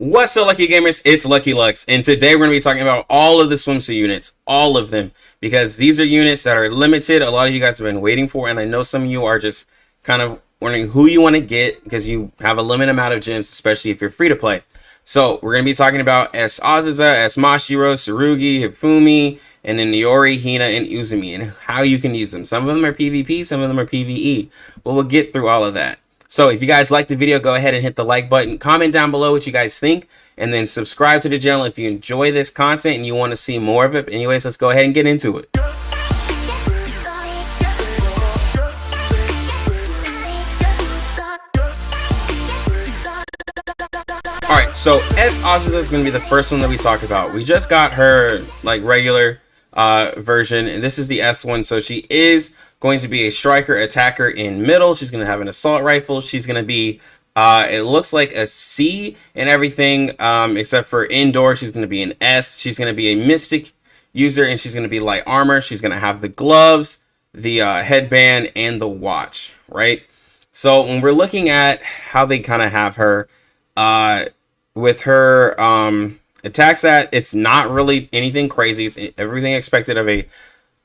What's up, Lucky Gamers? It's Lucky Lux, and today we're going to be talking about all of the swimsuit units, all of them, because these are units that are limited. A lot of you guys have been waiting for, and I know some of you are just kind of wondering who you want to get because you have a limited amount of gems, especially if you're free to play. So we're going to be talking about Azusa, Mashiro, Tsurugi, Hifumi, and then Iori, Hina, and Izumi, and how you can use them. Some of them are PvP, some of them are PvE, but we'll get through all of that. So if you guys like the video, go ahead and hit the like button, comment down below what you guys think, and then subscribe to the channel if you enjoy this content and you want to see more of it. But anyways, let's go ahead and get into it. Alright, so Azusa is going to be the first one that we talk about. We just got her like regular version, and this is the S one, so she is going to be a striker attacker in middle. She's going to have an assault rifle. She's going to be it looks like a C and everything, except for indoor she's going to be an S. She's going to be a mystic user, and she's going to be light armor. She's going to have the gloves, the headband, and the watch, right? So when we're looking at how they kind of have her with her attack stat, it's not really anything crazy. It's everything expected of a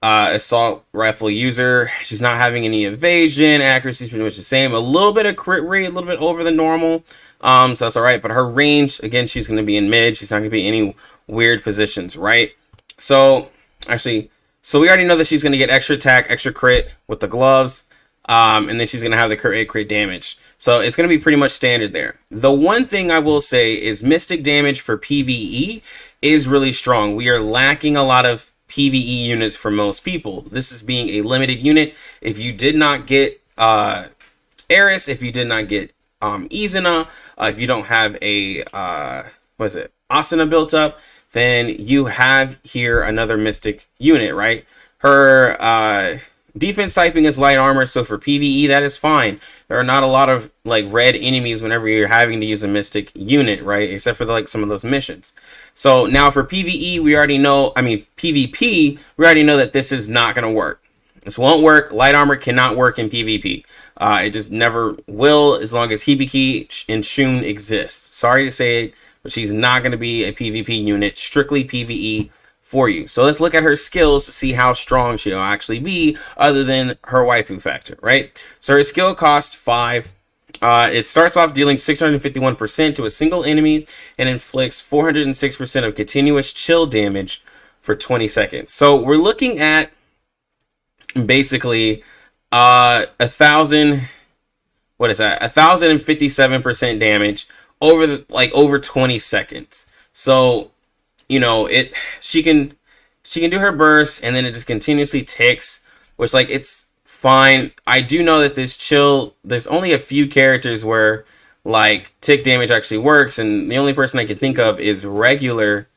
assault rifle user. She's not having any evasion. Accuracy is pretty much the same. A little bit of crit rate, a little bit over the normal. So that's all right. But her range, again, she's going to be in mid. She's not going to be in any weird positions, right? So actually, so we already know that she's going to get extra attack, extra crit with the gloves. And then she's going to have the crit damage. So it's going to be pretty much standard there. The one thing I will say is mystic damage for PvE is really strong. We are lacking a lot of PvE units for most people. This is being a limited unit. If you did not get Eris, if you did not get Izuna, if you don't have a Asuna built up, then you have here another mystic unit, right? Her defense typing is light armor, so for PvE that is fine. There are not a lot of like red enemies whenever you're having to use a mystic unit, right? Except for like some of those missions. So now for PvE, we already know, PvP, we already know that this is not going to work. This won't work. Light armor cannot work in PvP. It just never will as long as Hibiki and Shun exist. Sorry to say it, but she's not going to be a PvP unit, strictly PvE for you. So let's look at her skills to see how strong she'll actually be other than her waifu factor, right? So her skill costs 5. It starts off dealing 651% to a single enemy and inflicts 406% of continuous chill damage for 20 seconds. So we're looking at basically 1057% damage over 20 seconds. So you know, she can do her burst, and then it just continuously ticks, which like it's fine. I do know that this chill, there's only a few characters where like tick damage actually works, and the only person I can think of is regular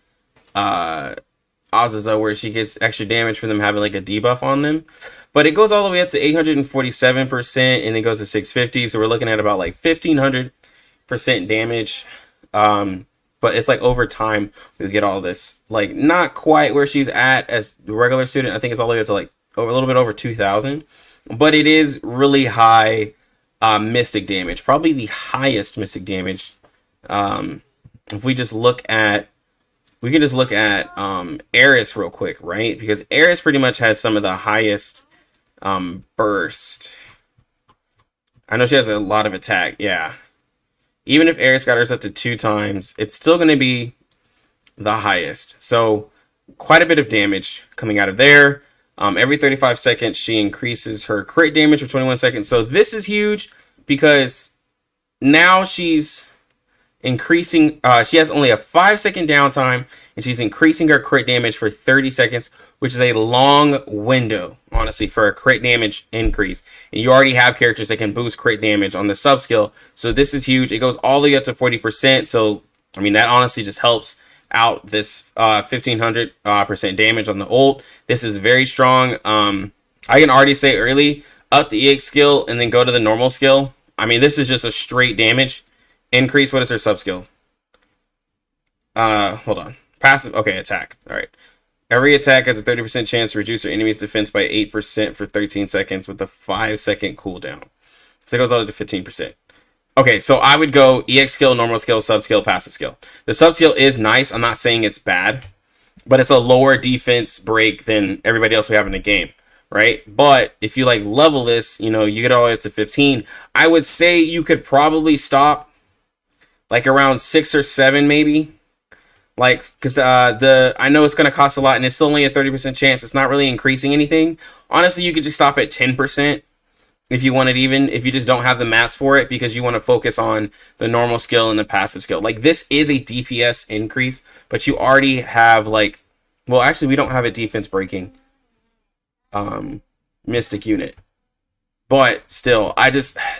Azusa, where she gets extra damage for them having like a debuff on them. But it goes all the way up to 847%, and it goes to 650. So we're looking at about like 1500% damage. But it's like over time we get all this, like not quite where she's at as the regular student. I think it's all the way up to like a little bit over 2000, but it is really high mystic damage, probably the highest mystic damage. If we just look at, we can just look at Eris real quick, right? Because Eris pretty much has some of the highest burst. I know she has a lot of attack, yeah. Even if Eris got hers up to 2 times, it's still going to be the highest. So quite a bit of damage coming out of there. Every 35 seconds, she increases her crit damage for 21 seconds. So this is huge because now she's increasing. She has only a 5-second downtime, and she's increasing her crit damage for 30 seconds, which is a long window, honestly, for a crit damage increase. And you already have characters that can boost crit damage on the sub skill, so this is huge. It goes all the way up to 40%. So I mean, that honestly just helps out this 1500% damage on the ult. This is very strong. I can already say early, up the EX skill and then go to the normal skill. I mean, this is just a straight damage increase. What is her sub skill? Hold on. Passive. Okay, attack. All right. Every attack has a 30% chance to reduce your enemy's defense by 8% for 13 seconds with a 5-second cooldown. So it goes all to 15%. Okay, so I would go EX skill, normal skill, sub skill, passive skill. The sub skill is nice. I'm not saying it's bad, but it's a lower defense break than everybody else we have in the game, right? But if you like level this, you know, you get all the way up to 15. I would say you could probably stop like around 6 or 7 maybe. Like, because I know it's going to cost a lot, and it's still only a 30% chance. It's not really increasing anything. Honestly, you could just stop at 10% if you want it even, if you just don't have the mats for it, because you want to focus on the normal skill and the passive skill. Like, this is a DPS increase, but you already have, like, well, actually, we don't have a defense breaking Mystic unit. But still,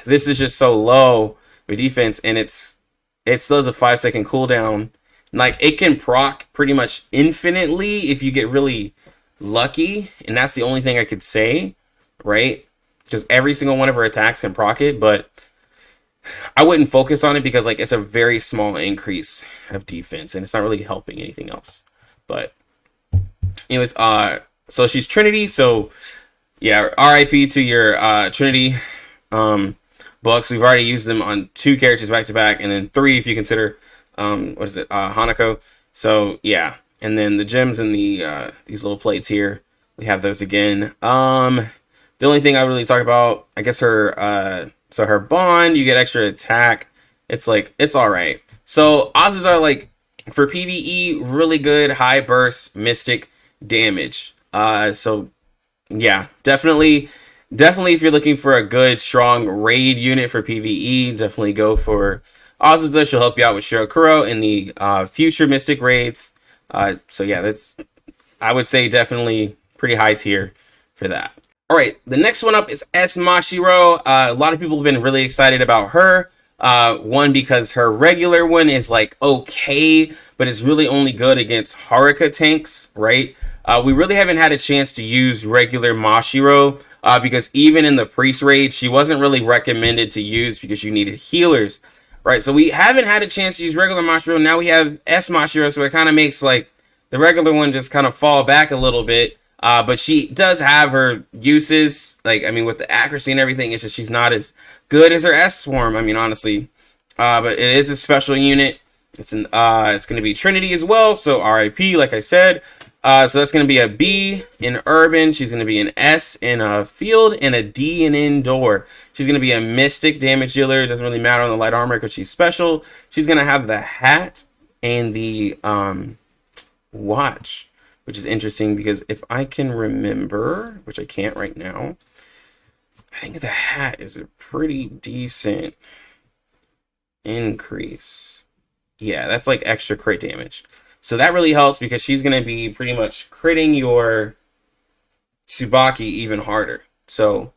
this is just so low with defense, and it still has a 5-second cooldown. Like, it can proc pretty much infinitely if you get really lucky, and that's the only thing I could say, right? Because every single one of her attacks can proc it, but I wouldn't focus on it because, like, it's a very small increase of defense, and it's not really helping anything else. But anyways, so she's Trinity, so yeah, RIP to your Trinity books. We've already used them on 2 characters back to back, and then 3 if you consider Hanako. So yeah, and then the gems and the these little plates here, we have those again. The only thing I really talk about, I guess, her so her bond, you get extra attack. It's like, it's all right. So Azusa, like, for PvE, really good high burst mystic damage. So yeah, definitely if you're looking for a good strong raid unit for PvE, definitely go for Azusa. She'll help you out with Shirokuro in the future mystic raids. So yeah, I would say definitely pretty high tier for that. All right, the next one up is S Mashiro. A lot of people have been really excited about her. One, because her regular one is like okay, but it's really only good against Haruka tanks, right? We really haven't had a chance to use regular Mashiro because even in the priest raid, she wasn't really recommended to use because you needed healers, right? So we haven't had a chance to use regular Mashiro. Now we have S Mashiro, so it kind of makes like the regular one just kind of fall back a little bit. But she does have her uses, like, I mean, with the accuracy and everything, it's just she's not as good as her S form, I mean, honestly. But it is a special unit. It's going to be Trinity as well, so RIP, like I said. So that's going to be a B in Urban. She's going to be an S in a Field, and a D in Indoor. She's going to be a Mystic damage dealer. It doesn't really matter on the light armor because she's special. She's going to have the hat and the watch, which is interesting because if I can remember, which I can't right now, I think the hat is a pretty decent increase. Yeah, that's like extra crit damage. So that really helps because she's going to be pretty much critting your Tsubaki even harder. So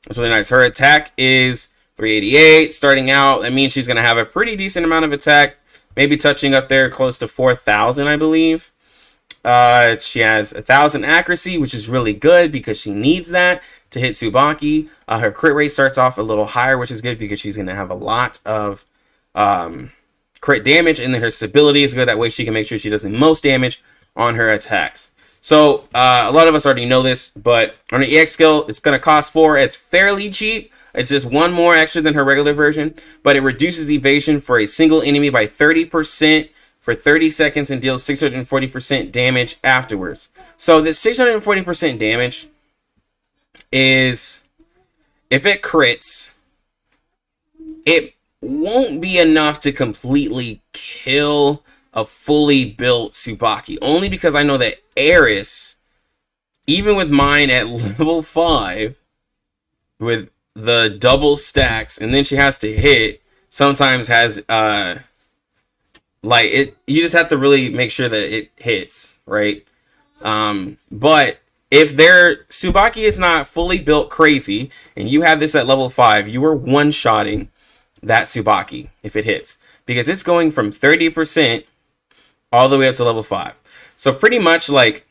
that's really nice. Her attack is 388 starting out. That means she's going to have a pretty decent amount of attack, maybe touching up there close to 4,000, I believe. She has 1,000 accuracy, which is really good because she needs that to hit Tsubaki. Her crit rate starts off a little higher, which is good because she's going to have a lot of crit damage, and then her stability is good. That way she can make sure she does the most damage on her attacks. So a lot of us already know this, but on the EX skill, it's going to cost 4. It's fairly cheap. It's just 1 more extra than her regular version, but it reduces evasion for a single enemy by 30% for 30 seconds and deals 640% damage afterwards. So this 640% damage is, if it crits, it won't be enough to completely kill a fully built Tsubaki. Only because I know that Eris, even with mine at level 5, with the double stacks, and then she has to hit, sometimes has like it, you just have to really make sure that it hits, right? But if their Tsubaki is not fully built crazy, and you have this at level 5, you are one-shotting that Tsubaki if it hits, because it's going from 30% all the way up to level 5. So pretty much, like,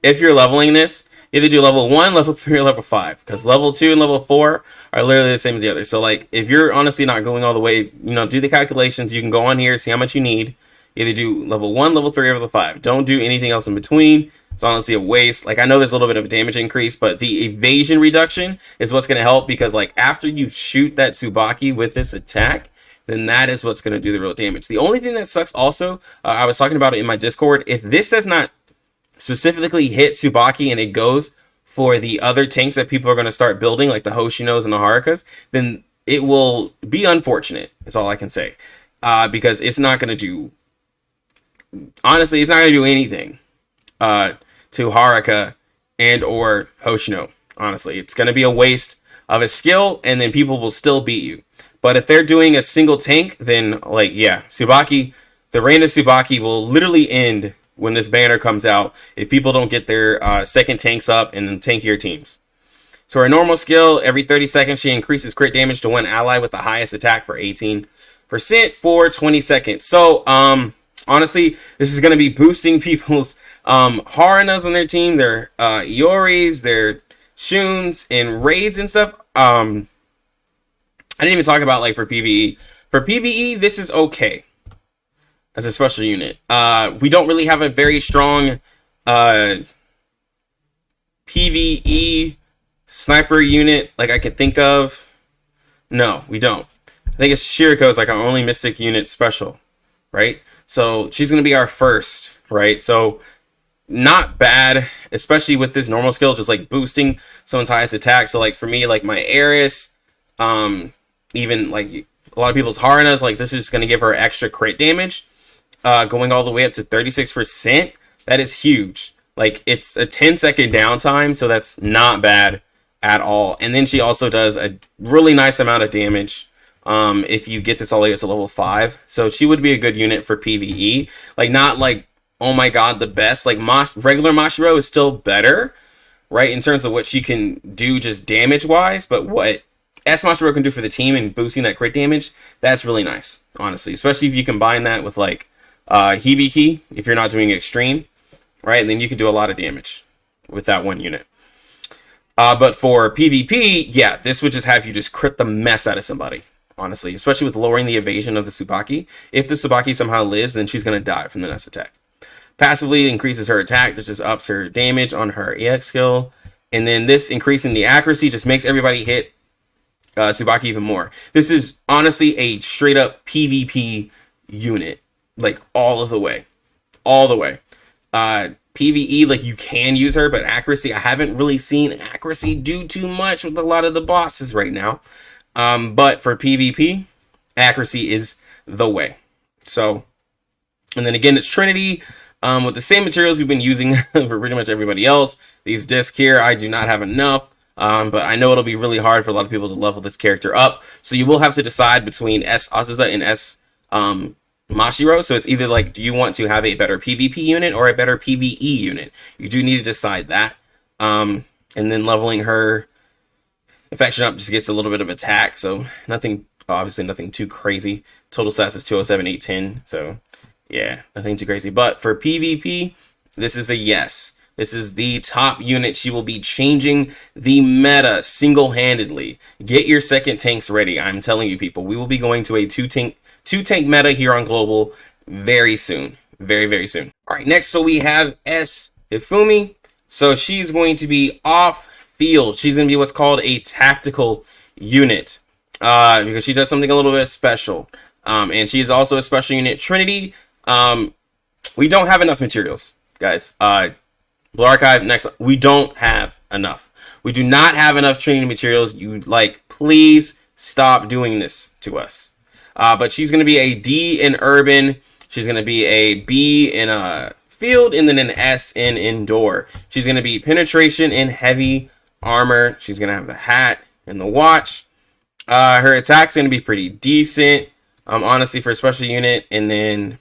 if you're leveling this, either do level 1, level 3, or level 5, because level 2 and level 4 are literally the same as the other. So, like, if you're honestly not going all the way, you know, do the calculations. You can go on here, see how much you need. Either do level 1, level 3, or level 5. Don't do anything else in between. It's honestly a waste. Like, I know there's a little bit of a damage increase, but the evasion reduction is what's going to help, because like after you shoot that Tsubaki with this attack, then that is what's going to do the real damage. The only thing that sucks also, I was talking about it in my Discord, if this does not specifically hit Tsubaki and it goes for the other tanks that people are going to start building, like the Hoshinos and the Harukas, then it will be unfortunate. That's all I can say. Because it's not going to do, honestly, it's not going to do anything to Haruka and or Hoshino. Honestly, it's going to be a waste of a skill, and then people will still beat you. But if they're doing a single tank, then like, yeah, Tsubaki, the reign of Tsubaki will literally end when this banner comes out if people don't get their second tanks up and tankier teams. So her normal skill, every 30 seconds she increases crit damage to one ally with the highest attack for 18% for 20 seconds. So honestly, this is going to be boosting people's Harunas on their team, their Ioris, their Shuns, and raids and stuff. I didn't even talk about like for PvE. For PvE, this is okay as a special unit. We don't really have a very strong PvE sniper unit like I could think of. No, we don't. I think it's Shiriko is like our only mystic unit special, right? So she's going to be our first, right? So not bad, especially with this normal skill, just like boosting someone's highest attack. So like for me, like my Eris, even like a lot of people's Harunas, like this is going to give her extra crit damage, going all the way up to 36%. That is huge. Like it's a 10-second downtime, so that's not bad at all. And then she also does a really nice amount of damage if you get this all the way up to level 5. So she would be a good unit for PvE. Like not like, oh my god, the best. Like regular Mashiro is still better, right, in terms of what she can do just damage wise, but what S Mashiro can do for the team and boosting that crit damage, that's really nice, honestly. Especially if you combine that with like Hibiki, if you're not doing extreme, right? And then you can do a lot of damage with that one unit. But for PvP, yeah, this would just have you just crit the mess out of somebody, honestly. Especially with lowering the evasion of the Tsubaki. If the Tsubaki somehow lives, then she's going to die from the next attack. Passively increases her attack, that just ups her damage on her EX skill. And then this increasing the accuracy just makes everybody hit Tsubaki even more. This is honestly a straight up PvP unit. Like all of the way. All the way. PvE, like you can use her, but accuracy, I haven't really seen accuracy do too much with a lot of the bosses right now. But for PvP, accuracy is the way. So, and then again, it's Trinity with the same materials we've been using for pretty much everybody else. These discs here, I do not have enough, but I know it'll be really hard for a lot of people to level this character up. So you will have to decide between S Azusa and S Mashiro. So it's either like, do you want to have a better PvP unit or a better PvE unit? You do need to decide that. And then leveling her affection up just gets a little bit of attack. So nothing, obviously nothing too crazy. Total stats is 207, 810. So yeah, nothing too crazy. But for PvP, this is a yes. This is the top unit. She will be changing the meta single-handedly. Get your second tanks ready. I'm telling you, people, we will be going to a two tank meta here on Global very soon. Very, very soon. All right, next, so we have S Hifumi. So she's going to be off field. She's going to be what's called a tactical unit because she does something a little bit special. And she is also a special unit. Trinity, we don't have enough materials, guys. Blue Archive, next, we don't have enough. We do not have enough Trinity materials. You, like, please stop doing this to us. But she's going to be a D in urban. She's going to be a B in field, and then an S in indoor. She's going to be penetration in heavy armor. She's going to have the hat and the watch. Her attack's going to be pretty decent, honestly, for a special unit. And then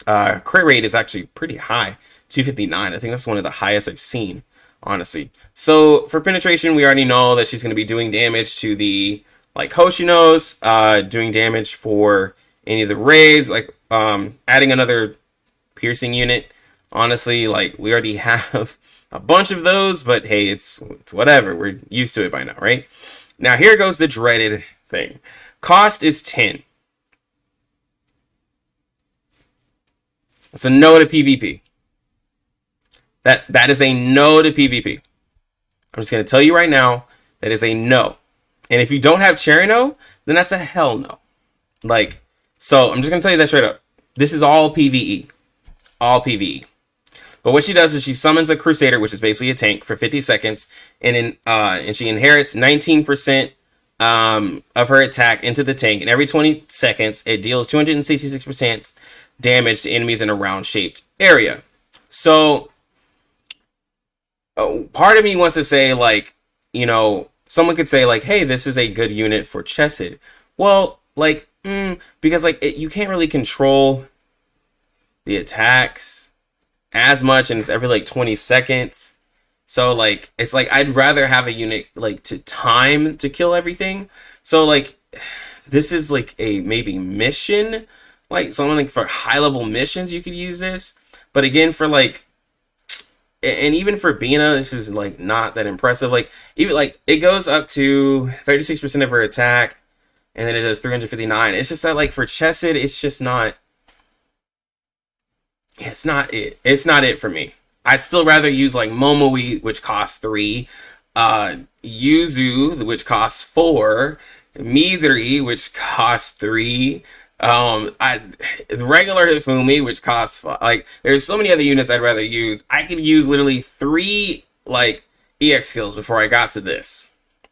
crit rate is actually pretty high, 259. I think that's one of the highest I've seen, honestly. So for penetration, we already know that she's going to be doing damage to the like Hoshinos, doing damage for any of the raids, like adding another piercing unit. Honestly, like we already have a bunch of those, but hey, it's whatever. We're used to it by now, right? Now here goes the dreaded thing. Cost is 10. It's a no to PvP. That is a no to PvP. I'm just gonna tell you right now, that is a no. And if you don't have Cherino, then that's a hell no. Like, so I'm just gonna tell you that straight up. This is all PvE. All PvE. But what she does is she summons a Crusader, which is basically a tank, for 50 seconds, and she inherits 19% of her attack into the tank, and every 20 seconds it deals 266% damage to enemies in a round-shaped area. So, part of me wants to say, like, you know, someone could say, like, hey, this is a good unit for Chesed. Well, like, because, like, you can't really control the attacks as much, and it's every, like, 20 seconds. So, like, it's like, I'd rather have a unit, like, to time to kill everything. So, like, this is, like, a maybe mission. Like, something like for high-level missions, you could use this. But again, for, like, and even for Bina, this is, like, not that impressive. Like, even, like, it goes up to 36% of her attack, and then it does 359. It's just that, like, for Chesed, it's just not... It's not it. It's not it for me. I'd still rather use, like, Momoi, which costs 3, Yuzu, which costs 4, Midori, which costs 3, regular Hifumi, which costs 5. Like, there's so many other units I'd rather use. I could use literally 3, like, EX skills before I got to this,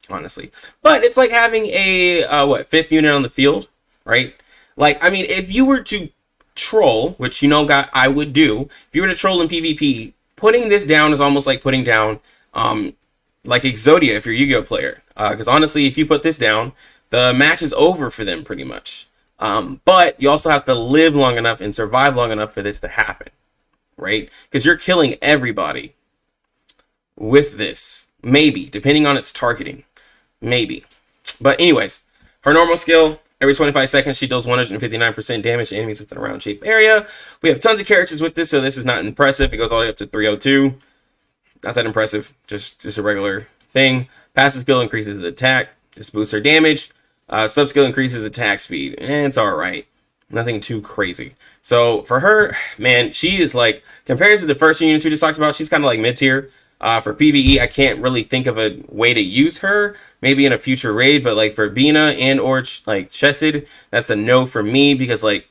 honestly. But it's like having a, 5th unit on the field, right? Like, I mean, if you were to troll, which, you know, I would do, if you were to troll in PvP, putting this down is almost like putting down, like Exodia if you're a Yu-Gi-Oh player. Because honestly, if you put this down, the match is over for them pretty much. But you also have to live long enough and survive long enough for this to happen, right? Because you're killing everybody with this. Maybe, depending on its targeting. Maybe. But anyways, her normal skill, every 25 seconds, she deals 159% damage to enemies within a round-shaped area. We have tons of characters with this, so this is not impressive. It goes all the way up to 302. Not that impressive. Just a regular thing. Passive skill increases attack. Just boosts her damage. Sub-skill increases attack speed. And it's alright. Nothing too crazy. So, for her, man, she is like, compared to the first units we just talked about, she's kind of like mid-tier. For PvE, I can't really think of a way to use her. Maybe in a future raid, but like for Bina and or like Chesed, that's a no for me, because like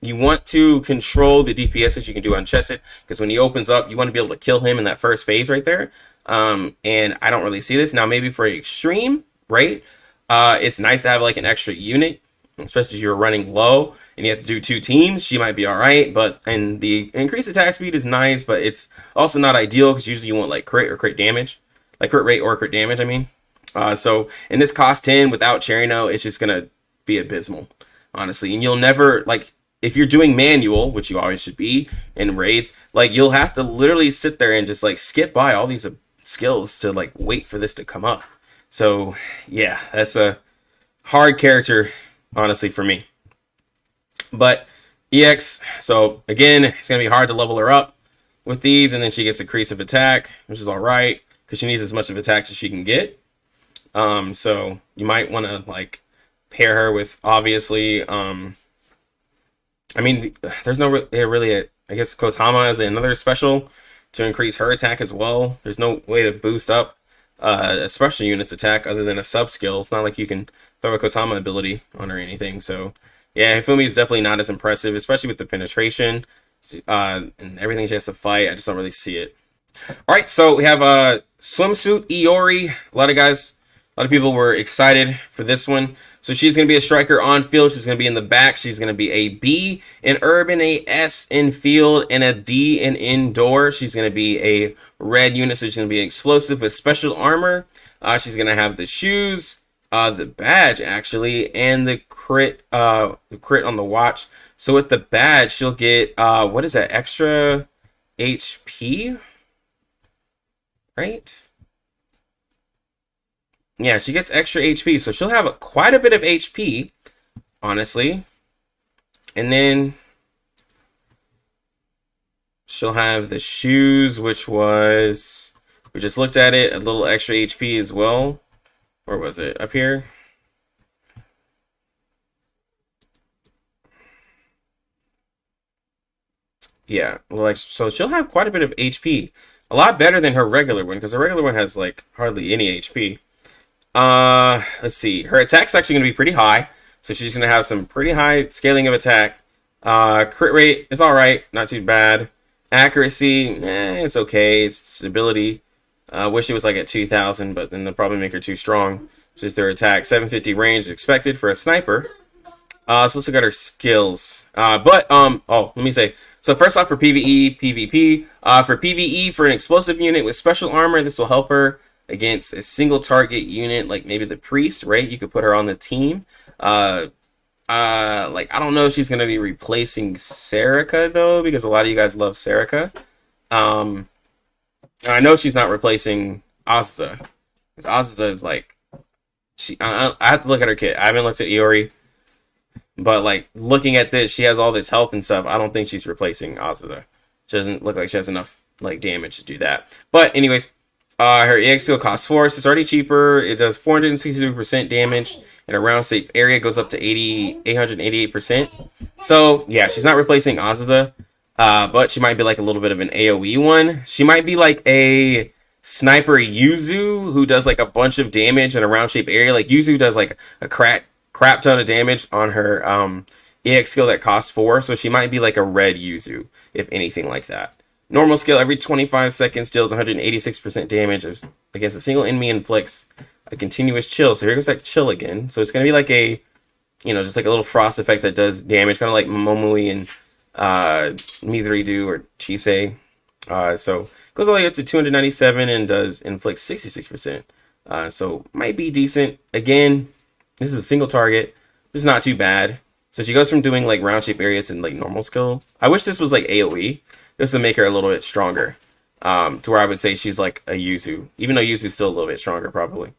you want to control the DPS that you can do on Chesed, because when he opens up, you want to be able to kill him in that first phase right there. And I don't really see this. Now maybe for extreme, right? It's nice to have like an extra unit, especially if you're running low and you have to do 2 teams. She might be all right, and the increased attack speed is nice, but it's also not ideal, because usually you want like crit or crit damage, like crit rate or crit damage, I mean. So in this cost 10 without Cherino, it's just gonna be abysmal, honestly. And you'll never, like, if you're doing manual, which you always should be in raids, like, you'll have to literally sit there and just like skip by all these skills to like wait for this to come up. So yeah, that's a hard character, honestly, for me. But EX, so again, it's going to be hard to level her up with these, and then she gets increase of attack, which is alright, because she needs as much of attack as she can get. So you might want to like pair her with, obviously, I mean, there's no really, I guess Kotama is another special to increase her attack as well. There's no way to boost up a special unit's attack other than a sub skill. It's not like you can throw a Kotama ability on her or anything, so yeah, Hifumi is definitely not as impressive, especially with the penetration and everything she has to fight. I just don't really see it. All right, so we have Swimsuit Iori. A lot of people were excited for this one. So she's going to be a striker on field. She's going to be in the back. She's going to be a B in urban, a S in field, and a D in indoor. She's going to be a red unit, so she's going to be explosive with special armor. She's going to have the shoes, the badge actually, and the crit on the watch. So with the badge, she'll get what is that, extra HP, right? Yeah, she gets extra HP, so she'll have quite a bit of HP, honestly. And then she'll have the shoes, which was, we just looked at it, a little extra HP as well. Where was it? Up here? Yeah, so she'll have quite a bit of HP, A lot better than her regular one, because her regular one has like hardly any HP. Let's see. Her attack's actually going to be pretty high, so she's going to have some pretty high scaling of attack. Crit rate is all right, not too bad. Accuracy, it's okay. It's ability. Wish it was like at 2,000, but then they'll probably make her too strong. Just their attack. 750 range expected for a sniper. So let's look at her skills. Let me say. So first off, for PvE, PvP. For PvE, for an explosive unit with special armor, this will help her against a single target unit, like maybe the priest, right? You could put her on the team. Like, I don't know if she's going to be replacing Serica, though, because a lot of you guys love Serica. I know she's not replacing Azusa, because Azusa is like, I have to look at her kit. I haven't looked at Iori, but like looking at this, she has all this health and stuff. I don't think she's replacing Azusa. She doesn't look like she has enough like damage to do that. But anyways, her EX skill costs 4, so it's already cheaper. It does 463% damage, and a round safe area goes up to 888%. So yeah, she's not replacing Azusa, but she might be like a little bit of an AoE one. She might be like a sniper Yuzu who does like a bunch of damage in a round shape area. Like Yuzu does like a crap ton of damage on her EX skill that costs 4, so she might be like a red Yuzu, if anything like that. Normal skill, every 25 seconds deals 186% damage against a single enemy, inflicts a continuous chill. So here goes that chill again. So it's going to be like a, just like a little frost effect that does damage, kind of like Momoi and Midori do, or Chisei. So it goes all the way up to 297 and does inflict 66%. So might be decent. Again, this is a single target. It's not too bad. So she goes from doing like round shape area to like normal skill. I wish this was like AoE. This would make her a little bit stronger. To where I would say she's like a Yuzu. Even though Yuzu's still a little bit stronger probably.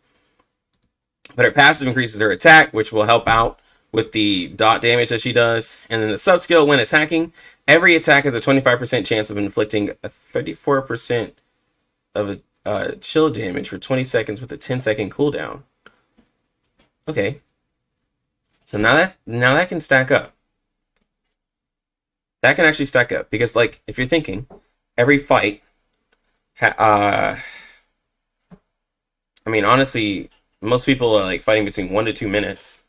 But her passive increases her attack, which will help out with the dot damage that she does. And then the sub skill, when attacking, every attack has a 25% chance of inflicting a 34% of a chill damage for 20 seconds with a 10-second cooldown. Okay. So now that can stack up. That can actually stack up, because like if you're thinking every fight, I mean honestly, most people are like fighting between 1 to 2 minutes.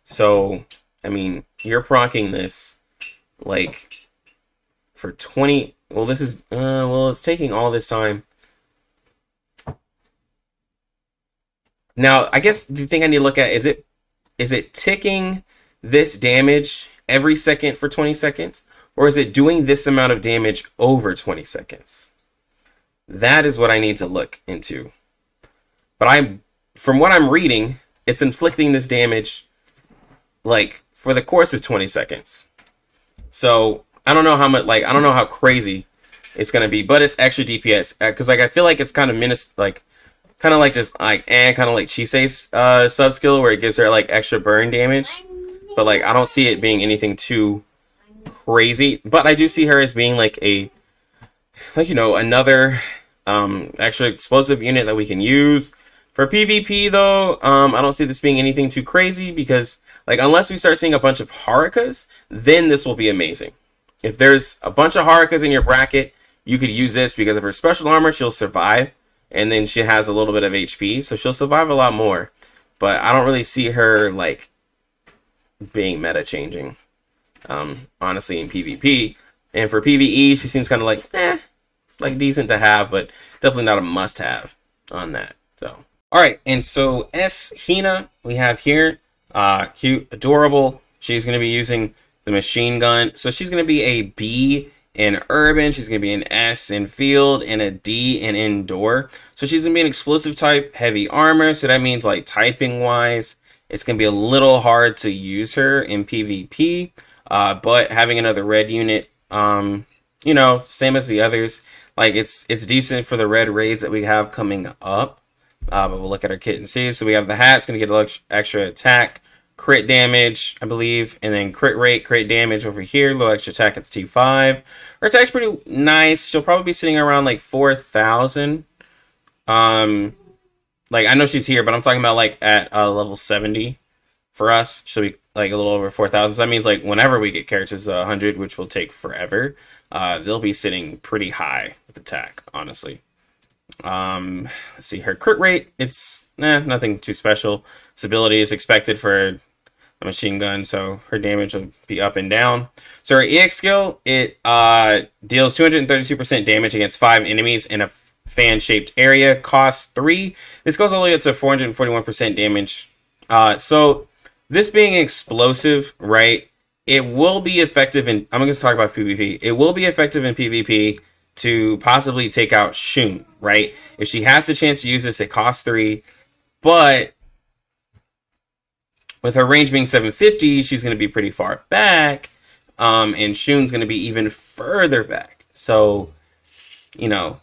So I mean, you're proccing this like for 20. Well, this is it's taking all this time. Now, I guess the thing I need to look at is it ticking this damage every second for 20 seconds? Or is it doing this amount of damage over 20 seconds? That is what I need to look into. But from what I'm reading, it's inflicting this damage like for the course of 20 seconds. So I don't know how much, like, I don't know how crazy it's going to be, but it's extra DPS. Because like I feel like it's kind of kind of like Chisei's sub skill, where it gives her like extra burn damage. But like I don't see it being anything too crazy, but I do see her as being like another extra explosive unit that we can use for PvP. Though I don't see this being anything too crazy, because like unless we start seeing a bunch of Harukas, then this will be amazing. If there's a bunch of Harukas in your bracket, you could use this, because of her special armor she'll survive, and then she has a little bit of HP, so she'll survive a lot more. But I don't really see her like being meta changing, honestly, in PvP. And for PvE, she seems kind of like decent to have, but definitely not a must-have on that. So, all right, and so Hina we have here, cute, adorable. She's going to be using the machine gun, so she's going to be a B in urban, she's going to be an S in field, and a D in indoor. So she's going to be an explosive type, heavy armor, so that means like typing wise, it's going to be a little hard to use her in PvP, but having another red unit, same as the others, like it's decent for the red raids that we have coming up. But we'll look at our kit and see. So we have the hat, it's going to get a little extra attack, crit damage, I believe, and then crit rate, crit damage over here, a little extra attack at the T5. Her attack's pretty nice. She'll probably be sitting around like 4,000. Like I know she's here, but I'm talking about like at level 70 for us. She'll be like a little over 4,000. So that means like whenever we get characters 100, which will take forever, they'll be sitting pretty high with attack, honestly. Let's see, her crit rate, it's nothing too special. Stability is expected for a machine gun, so her damage will be up and down. So her EX skill, it deals 232% damage against 5 enemies in a fan-shaped area, costs 3. This goes all the way up to 441% damage. So this being explosive, right, it will be effective in, I'm going to talk about PvP. It will be effective in PvP to possibly take out Shun, right? If she has the chance to use this, it costs 3, but with her range being 750, she's going to be pretty far back, and Shun's going to be even further back. So, you know,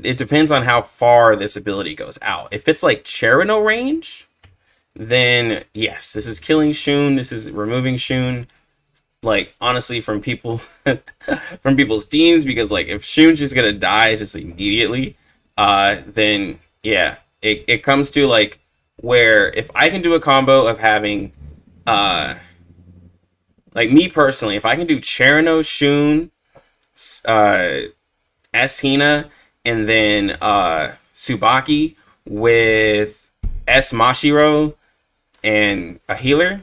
it depends on how far this ability goes out. If it's like Cherno range, then yes, this is killing Shun, this is removing Shun, like, honestly, from people, from people's teams, because, like, if Shun's just gonna die just immediately, then, yeah, it comes to, like, where if I can do a combo of having, like, me personally, if I can do Cherno, Shun, S Hina, and then, Tsubaki with S Mashiro and a healer,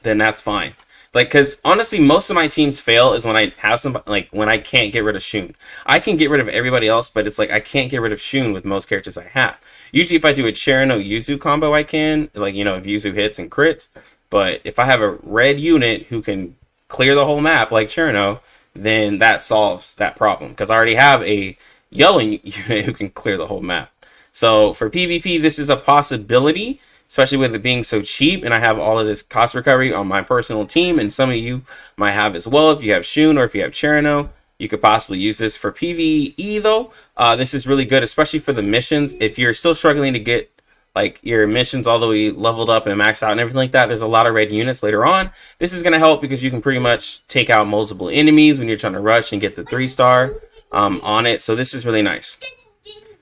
then that's fine. Like, because honestly, most of my teams fail is when I have somebody, like, when I can't get rid of Shun. I can get rid of everybody else, but it's like I can't get rid of Shun with most characters I have. Usually, if I do a Cherno Yuzu combo, I can, like, you know, if Yuzu hits and crits. But if I have a red unit who can clear the whole map, like Cherno, then that solves that problem. Because I already have a yellow unit who can clear the whole map. So for PvP, this is a possibility, especially with it being so cheap, and I have all of this cost recovery on my personal team, and some of you might have as well. If you have Shun or if you have Cherno, you could possibly use this. For PvE, though, this is really good, especially for the missions. If you're still struggling to get, like, your missions all the way leveled up and maxed out and everything like that, there's a lot of red units later on. This is going to help because you can pretty much take out multiple enemies when you're trying to rush and get the 3-star on it. So this is really nice.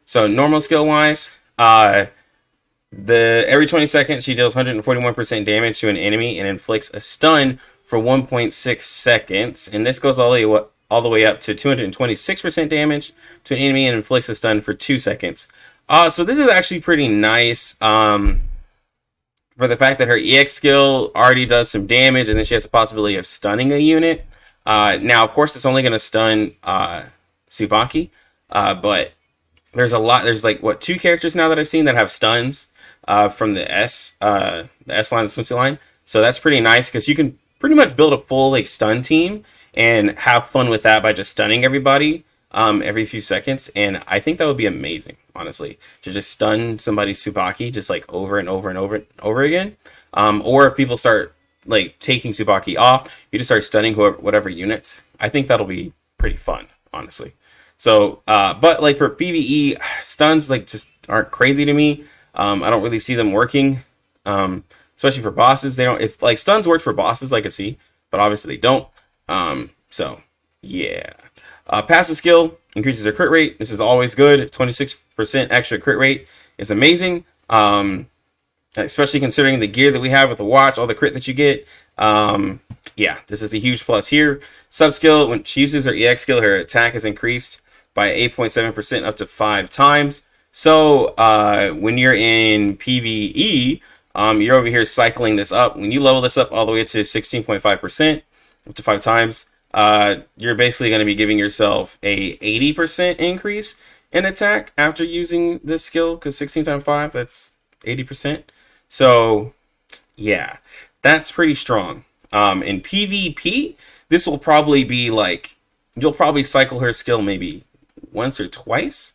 So normal skill wise, every 20 seconds she deals 141% damage to an enemy and inflicts a stun for 1.6 seconds. And this goes all the way up to 226% damage to an enemy and inflicts a stun for 2 seconds. So this is actually pretty nice for the fact that her EX skill already does some damage, and then she has the possibility of stunning a unit. Now, of course, it's only going to stun Tsubaki, but there's like, what, 2 characters now that I've seen that have stuns from the S line, the Swimsuit line. So that's pretty nice because you can pretty much build a full, like, stun team and have fun with that by just stunning everybody every few seconds. And I think that would be amazing, honestly, to just stun somebody Tsubaki just, like, over and over and over and over again. Or if people start, like, taking Tsubaki off, you just start stunning whatever units. I think that'll be pretty fun, honestly. So, but, like, for PvE, stuns, like, just aren't crazy to me. I don't really see them working, especially for bosses. They don't, if, like, stuns work for bosses, I could see, but obviously they don't. So, yeah. Passive skill increases her crit rate. This is always good. 26% extra crit rate is amazing. Especially considering the gear that we have with the watch, all the crit that you get. Yeah, this is a huge plus here. Sub skill, when she uses her EX skill, her attack is increased by 8.7% up to 5 times. So when you're in PvE, you're over here cycling this up. When you level this up all the way to 16.5%, up to 5 times, you're basically going to be giving yourself a 80% increase in attack after using this skill, because 16 times 5, that's 80%. So yeah, that's pretty strong. In PvP, this will probably be like, you'll probably cycle her skill maybe once or twice.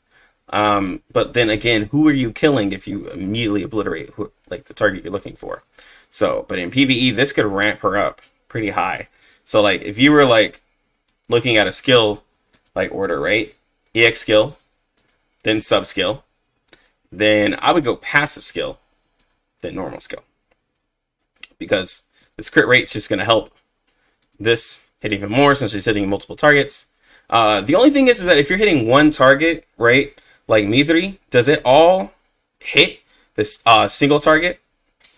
But then again, who are you killing if you immediately obliterate like the target you're looking for? So, but in PvE, this could ramp her up pretty high. So, like, if you were, like, looking at a skill, like, order, right? EX skill, then sub skill, then I would go passive skill, then normal skill. Because this crit rate's just going to help this hit even more since she's hitting multiple targets. The only thing is that if you're hitting one target, right, like Midori, does it all hit this single target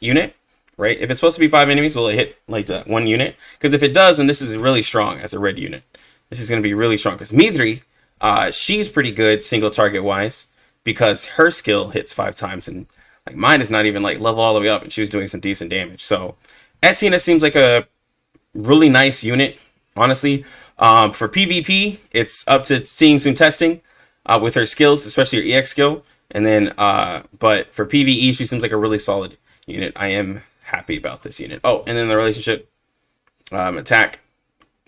unit? right? If it's supposed to be 5 enemies, will it hit like 1 unit? Because if it does, then this is really strong as a red unit. This is going to be really strong because Mizuri, she's pretty good single target wise because her skill hits 5 times, and like mine is not even like level all the way up, and she was doing some decent damage. So Hina seems like a really nice unit, honestly. For PvP, it's up to seeing some testing with her skills, especially her EX skill. And then, but for PvE, she seems like a really solid unit. I am happy about this unit. Oh, and then the relationship, attack,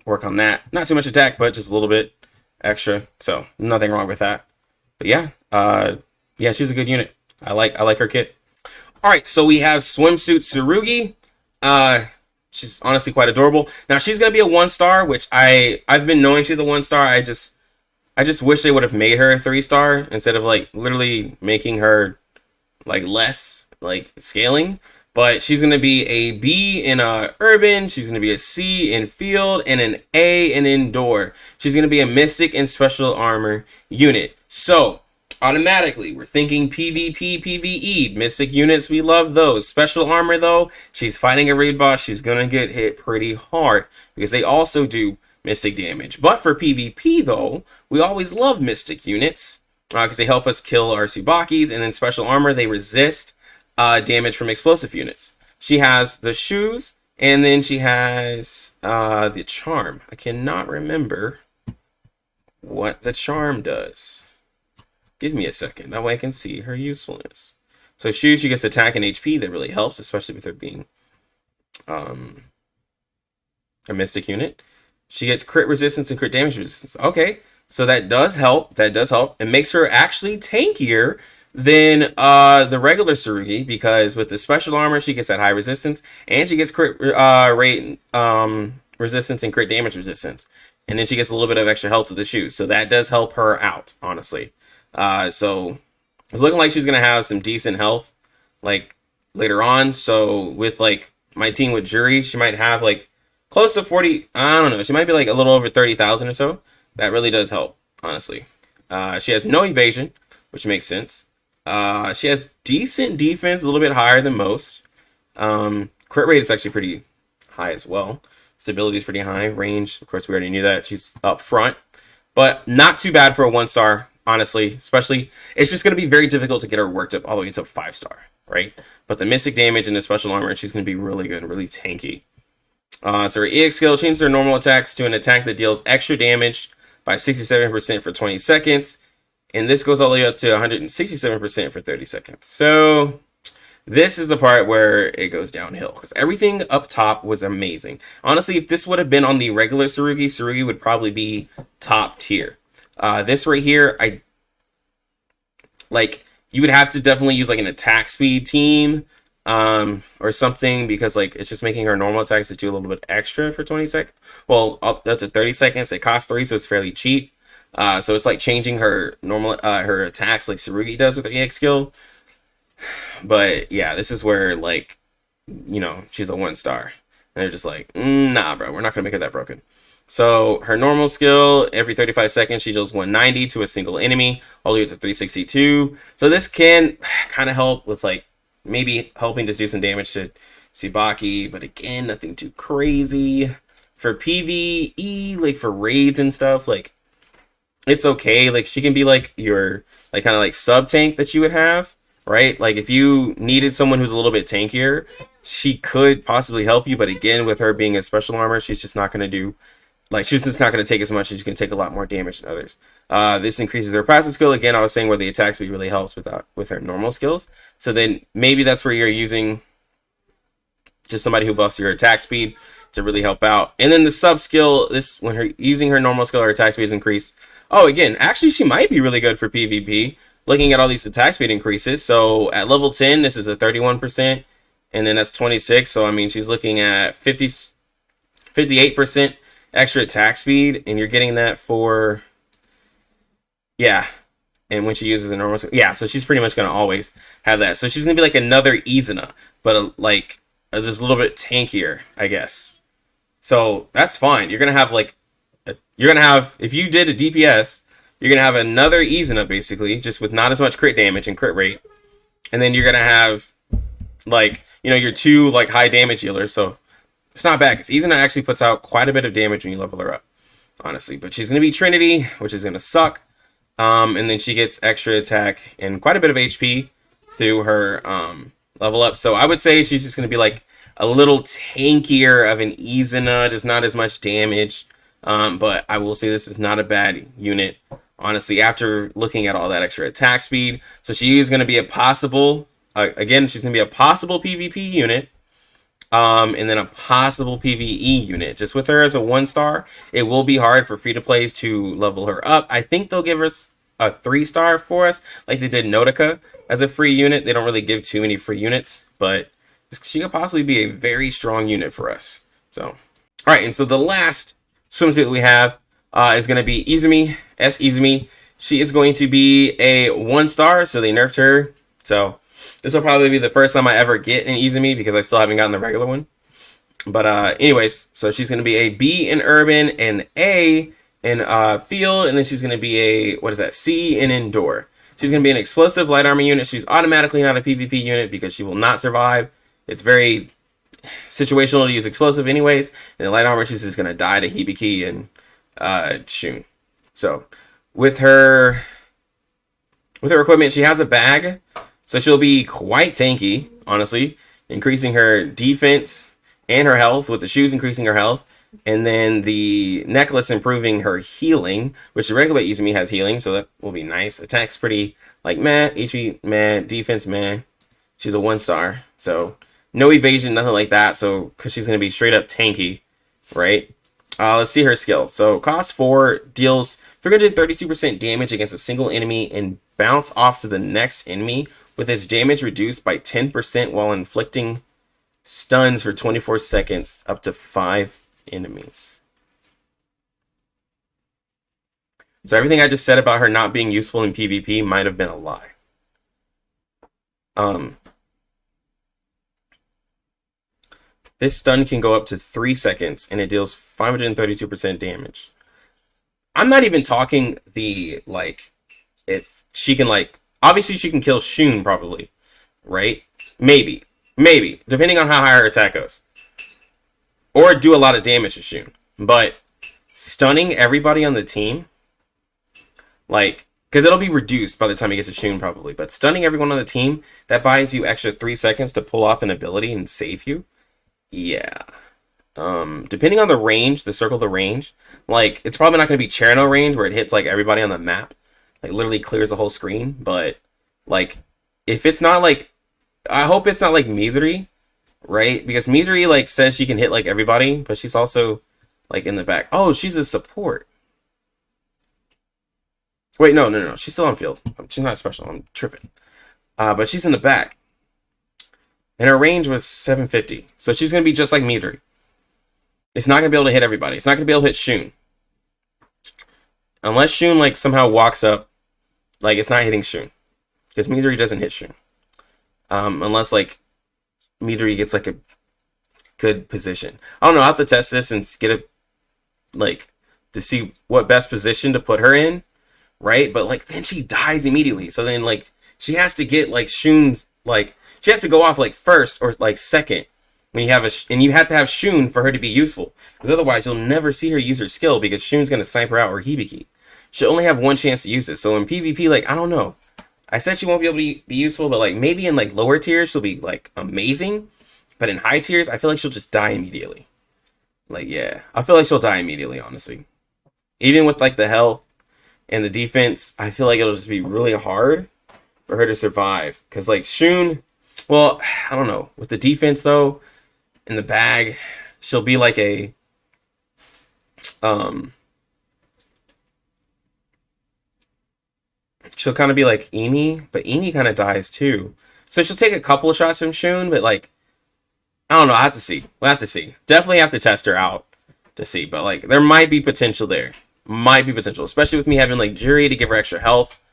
work on that. Not too much attack, but just a little bit extra. So nothing wrong with that. But yeah, yeah, she's a good unit. I like her kit. All right, so we have Swimsuit Tsurugi. She's honestly quite adorable. Now she's gonna be a 1-star, which I've been knowing she's a 1-star. I just wish they would have made her a 3-star instead of like literally making her like less like scaling. But she's gonna be a B in urban. She's gonna be a C in field and an A in indoor. She's gonna be a mystic and special armor unit. So automatically, we're thinking PvP, PvE. Mystic units, we love those. Special armor, though, she's fighting a raid boss. She's going to get hit pretty hard because they also do mystic damage. But for PvP, though, we always love mystic units because they help us kill our Tsubakis. And then special armor, they resist damage from explosive units. She has the shoes, and then she has the charm. I cannot remember what the charm does. Give me a second. That way I can see her usefulness. So shoes, she gets attack and HP. That really helps, especially with her being a mystic unit. She gets crit resistance and crit damage resistance. Okay, so that does help. That does help. It makes her actually tankier than the regular Tsurugi because with the special armor, she gets that high resistance and she gets crit rate resistance and crit damage resistance. And then she gets a little bit of extra health with the shoes. So that does help her out, honestly. So it's looking like she's gonna have some decent health like later on. So with like my team with Jury, she might have like close to 40. I don't know, she might be like a little over 30,000 or so. That really does help, honestly. She has no evasion, which makes sense. She has decent defense, a little bit higher than most. Crit rate is actually pretty high as well. Stability is pretty high. Range, of course, we already knew that. She's up front, but not too bad for a 1-star. Honestly, especially, it's just going to be very difficult to get her worked up all the way to 5-star, right? But the mystic damage and the special armor, she's going to be really good, really tanky. So her EX skill changes her normal attacks to an attack that deals extra damage by 67% for 20 seconds. And this goes all the way up to 167% for 30 seconds. So this is the part where it goes downhill because everything up top was amazing. Honestly, if this would have been on the regular Tsurugi would probably be top tier. This right here, you would have to definitely use like an attack speed team or something because like it's just making her normal attacks to do a little bit extra for 20 seconds. Well, up to 30 seconds. It costs 3, so it's fairly cheap. So it's like changing her normal her attacks like Tsurugi does with her EX skill. But yeah, this is where like, you know, she's a 1-star. And they're just like, nah, bro, we're not gonna make her that broken. So her normal skill, every 35 seconds, she deals 190 to a single enemy, all the way up to 362. So this can kind of help with like maybe helping to do some damage to Tsubaki, but again, nothing too crazy. For PvE, like for raids and stuff, like it's okay. Like she can be like your like kind of like sub tank that you would have, right? Like if you needed someone who's a little bit tankier, she could possibly help you. But again, with her being a special armor, she's just not going to do. Like, she's just not going to take as much as you can take a lot more damage than others. This increases her passive skill. Again, I was saying where the attack speed really helps with her normal skills. So then maybe that's where you're using just somebody who buffs your attack speed to really help out. And then the sub skill, this when her using her normal skill, her attack speed is increased. Oh, again, actually she might be really good for PvP. Looking at all these attack speed increases. So at level 10, this is a 31%. And then that's 26. So, I mean, she's looking at 58% extra attack speed, and you're getting that for, yeah, and when she uses a normal, yeah, so she's pretty much going to always have that. So she's going to be like another Izuna, but just a little bit tankier, I guess. So that's fine. You're going to have like, if you did a DPS, you're going to have another Izuna basically, just with not as much crit damage and crit rate, and then you're going to have like, you know, your 2 like high damage healers. So it's not bad, because Izuna actually puts out quite a bit of damage when you level her up, honestly. But she's gonna be Trinity, which is gonna suck. And then she gets extra attack and quite a bit of HP through her level up. So I would say she's just gonna be like a little tankier of an Izuna, just not as much damage. But I will say this is not a bad unit, honestly, after looking at all that extra attack speed. So she is going to be a possible, again, she's going to be a possible PvP unit, and then a possible PvE unit. Just with her as a 1-star, it will be hard for free-to-plays to level her up. I think they'll give us a 3-star for us, like they did Notica as a free unit. They don't really give too many free units, but she could possibly be a very strong unit for us. So, all right, and so the last swimsuit that we have is going to be Izumi, Izumi. She is going to be a 1-star, so they nerfed her. So this will probably be the first time I ever get an Izumi, because I still haven't gotten the regular one. But anyways, so she's going to be a B in Urban, and A in Field, and then she's going to be a, what is that, C in Indoor. She's going to be an explosive light armor unit. She's automatically not a PvP unit because she will not survive. It's very situational to use explosive anyways, and the light armor, she's just going to die to Hibiki and Shun. So with her equipment, she has a bag, so she'll be quite tanky, honestly, increasing her defense and her health, with the shoes increasing her health, and then the necklace improving her healing, which the regular Izumi has healing, so that will be nice. Attack's pretty like meh, HP meh, defense meh. She's a 1-star, so no evasion, nothing like that. So because she's going to be straight up tanky, right? Let's see her skill. So cost 4, deals 332% damage against a single enemy and bounce off to the next enemy with its damage reduced by 10% while inflicting stuns for 24 seconds up to 5 enemies. So everything I just said about her not being useful in PvP might have been a lie. This stun can go up to 3 seconds, and it deals 532% damage. I'm not even talking the, like, if she can, like, obviously she can kill Shun, probably, right? Maybe, depending on how high her attack goes. Or do a lot of damage to Shun. But stunning everybody on the team, like, because it'll be reduced by the time it gets to Shun, probably. But stunning everyone on the team, that buys you extra 3 seconds to pull off an ability and save you. Yeah. Depending on the range, the circle of the range, like, it's probably not going to be Cherno range where it hits, like, everybody on the map. Like, literally clears the whole screen. But, like, if it's not, like, I hope it's not, like, Midori, right? Because Midori, like, says she can hit, like, everybody, but she's also, like, in the back. Oh, she's a support. Wait, no. She's still on field. She's not special. I'm tripping. But she's in the back. And her range was 750. So she's going to be just like Midori. It's not going to be able to hit everybody. It's not going to be able to hit Shun. Unless Shun, like, somehow walks up. Like, it's not hitting Shun. Because Midori doesn't hit Shun. Unless, like, Midori gets, like, a good position. I don't know. I'll have to test this and get a, like, to see what best position to put her in. Right? But, like, then she dies immediately. So then, like, she has to get, like, Shun's, like, she has to go off, like, first or, like, second when you have and you have to have Shun for her to be useful. Because otherwise, you'll never see her use her skill because Shun's going to snipe her out or Hibiki. She'll only have one chance to use it. So in PvP, like, I don't know. I said she won't be able to be useful, but, like, maybe in, like, lower tiers, she'll be, like, amazing. But in high tiers, I feel like she'll just die immediately. Like, yeah. I feel like she'll die immediately, honestly. Even with, like, the health and the defense, I feel like it'll just be really hard for her to survive. Because, like, Shun, well, I don't know. With the defense, though, in the bag, she'll be like a, she'll kind of be like Emi, but Emi kind of dies, too. So she'll take a couple of shots from Shun, but, like, I don't know. I have to see. We'll have to see. Definitely have to test her out to see. But, like, there might be potential there. Might be potential. Especially with me having, like, Jury to give her extra health.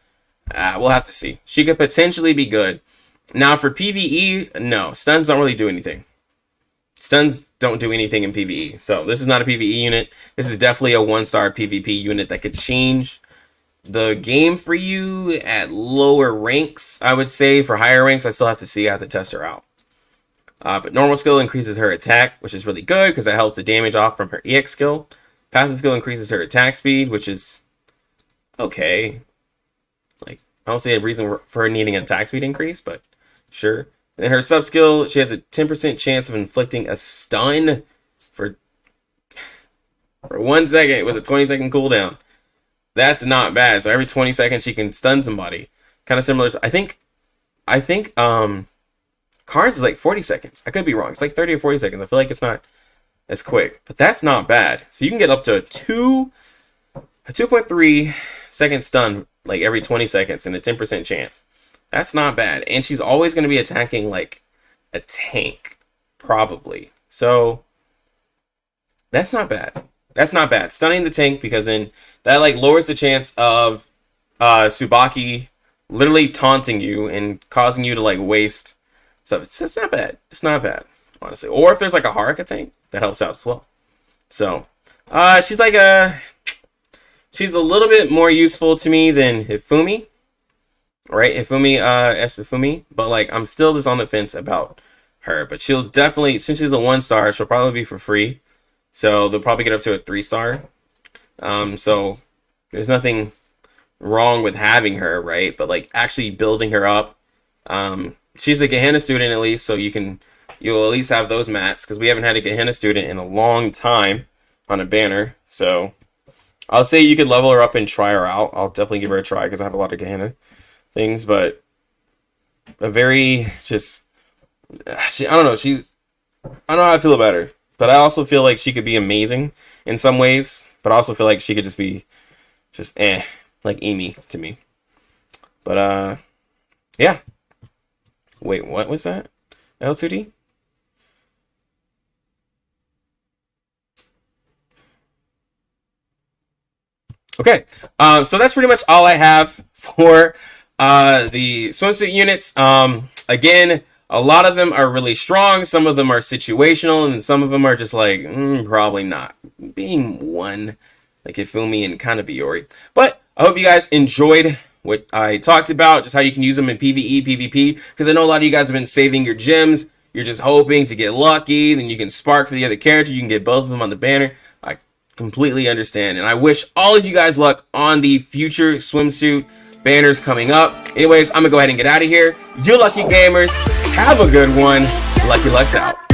We'll have to see. She could potentially be good. Now, for PvE, no. Stuns don't really do anything. Stuns don't do anything in PvE. So, this is not a PvE unit. This is definitely a 1-star PvP unit that could change the game for you at lower ranks, I would say. For higher ranks, I still have to see. I have to test her out. But normal skill increases her attack, which is really good because that helps the damage off from her EX skill. Passive skill increases her attack speed, which is okay. Like, I don't see a reason for her needing an attack speed increase, but sure. Then her sub skill, she has a 10% chance of inflicting a stun for 1 second with a 20-second cooldown. That's not bad. So every 20 seconds she can stun somebody. Kind of similar to, I think Cards is like 40 seconds. I could be wrong. It's like 30 or 40 seconds. I feel like it's not as quick, but that's not bad. So you can get up to a 2.3 second stun like every 20 seconds and a 10% chance. That's not bad. And she's always going to be attacking like a tank, probably. So that's not bad. That's not bad. Stunning the tank, because then that like lowers the chance of Tsubaki literally taunting you and causing you to like waste stuff. It's not bad. It's not bad, honestly. Or if there's like a Haruka tank, that helps out as well. So she's like she's a little bit more useful to me than Hifumi. Right? Hifumi, but like I'm still just on the fence about her. But she'll definitely, since she's a 1-star, she'll probably be for free. So they'll probably get up to a 3-star. So there's nothing wrong with having her, right? But like actually building her up. She's a Gehenna student at least, so you'll at least have those mats, because we haven't had a Gehenna student in a long time on a banner. So I'll say you could level her up and try her out. I'll definitely give her a try because I have a lot of Gehenna things, but a very just I don't know how I feel about her, but I also feel like she could be amazing in some ways, but I also feel like she could just be like Amy to me. But yeah. Wait, what was that? L2D? Okay, so that's pretty much all I have for the swimsuit units. Again, a lot of them are really strong, some of them are situational, and some of them are just like, probably not. Being one, like Hifumi and kind of Iori. But I hope you guys enjoyed what I talked about, just how you can use them in PvE, PvP, because I know a lot of you guys have been saving your gems. You're just hoping to get lucky, then you can spark for the other character, you can get both of them on the banner. I completely understand, and I wish all of you guys luck on the future swimsuit banners coming up. Anyways, I'm gonna go ahead and get out of here. You lucky gamers, have a good one. Lucky Lux out.